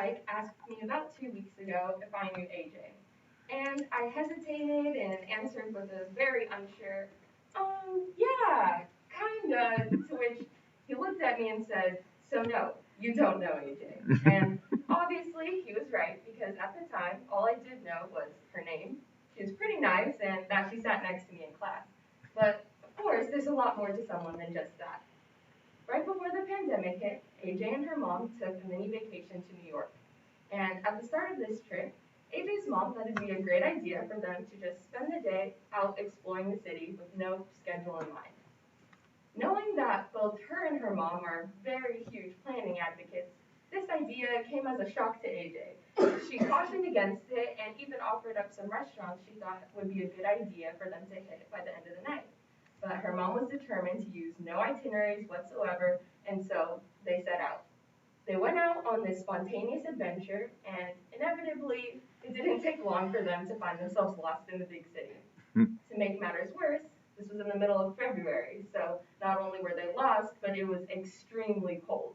Mike asked me about 2 weeks ago if I knew AJ. And I hesitated and answered with a very unsure, yeah, kinda, to which he looked at me and said, so no, you don't know AJ. And obviously he was right because at the time, all I did know was her name. She was pretty nice and that she sat next to me in class. But of course, there's a lot more to someone than just that. Right before the pandemic hit, AJ and her mom took a mini vacation to New York. And at the start of this trip, AJ's mom thought it'd be a great idea for them to just spend the day out exploring the city with no schedule in mind. Knowing that both her and her mom are very huge planning advocates, this idea came as a shock to AJ. She cautioned against it and even offered up some restaurants she thought would be a good idea for them to hit by the end of the night. But her mom was determined to use no itineraries whatsoever, and so they set out. They went out on this spontaneous adventure, and inevitably, it didn't take long for them to find themselves lost in the big city. To make matters worse, this was in the middle of February, so not only were they lost, but it was extremely cold.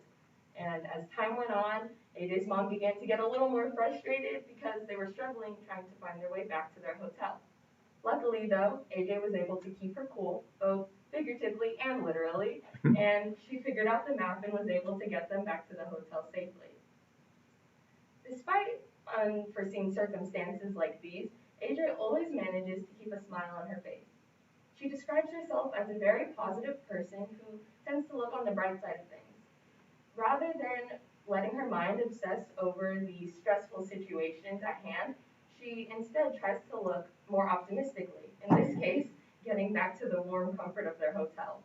And as time went on, AJ's mom began to get a little more frustrated because they were struggling trying to find their way back to their hotel. Luckily, though, AJ was able to keep her cool, both figuratively and literally, and she figured out the map and was able to get them back to the hotel safely. Despite unforeseen circumstances like these, AJ always manages to keep a smile on her face. She describes herself as a very positive person who tends to look on the bright side of things. Rather than letting her mind obsess over the stressful situations at hand, she instead tries to look more optimistically, in this case, getting back to the warm comfort of their hotel.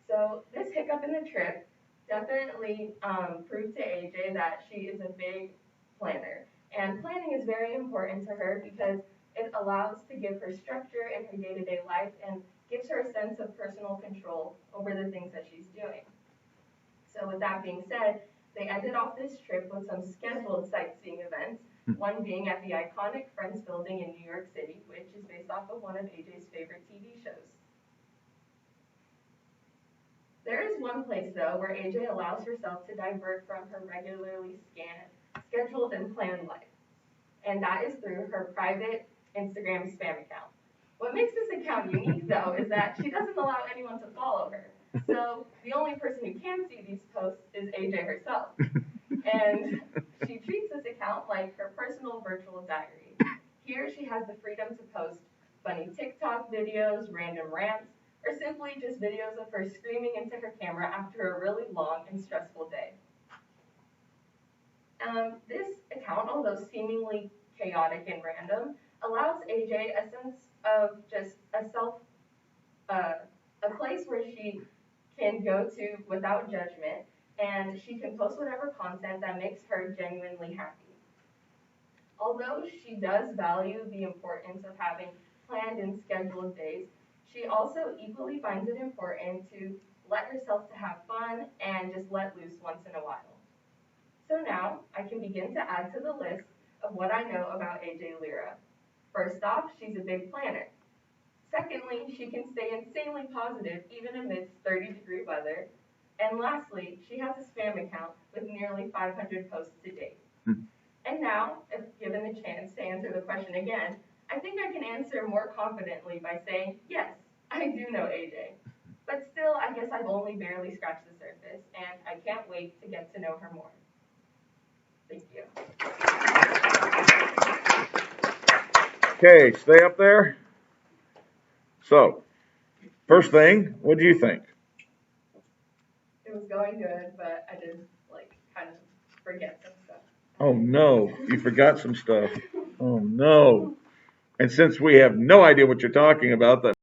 So this hiccup in the trip definitely proved to AJ that she is a big planner. And planning is very important to her because it allows to give her structure in her day-to-day life and gives her a sense of personal control over the things that she's doing. So with that being said, they ended off this trip with some scheduled sightseeing events, one being at the iconic Friends building in New York City, which is based off of one of AJ's favorite TV shows. There is one place, though, where AJ allows herself to divert from her regularly scheduled and planned life, and that is through her private Instagram spam account. What makes this account unique, though, is that she doesn't allow anyone to follow her. So the only person who can see these posts is AJ herself. And she treats this account like her personal virtual diary. Here she has the freedom to post funny TikTok videos, random rants, or simply just videos of her screaming into her camera after a really long and stressful day. This account, although seemingly chaotic and random, allows AJ a sense of just a place where she can go to without judgment, and she can post whatever content that makes her genuinely happy. Although she does value the importance of having planned and scheduled days, she also equally finds it important to let herself to have fun and just let loose once in a while. So now I can begin to add to the list of what I know about AJ Lira. First off, she's a big planner. Secondly, she can stay insanely positive even amidst 30-degree weather. And lastly, she has a spam account with nearly 500 posts to date. And now, if given the chance to answer the question again, I think I can answer more confidently by saying, yes, I do know AJ. But still, I guess I've only barely scratched the surface, and I can't wait to get to know her more. Thank you. Okay, stay up there. So, first thing, what do you think? It was going good, but I did kind of forget some stuff. Oh no, you forgot some stuff. Oh no. And since we have no idea what you're talking about, that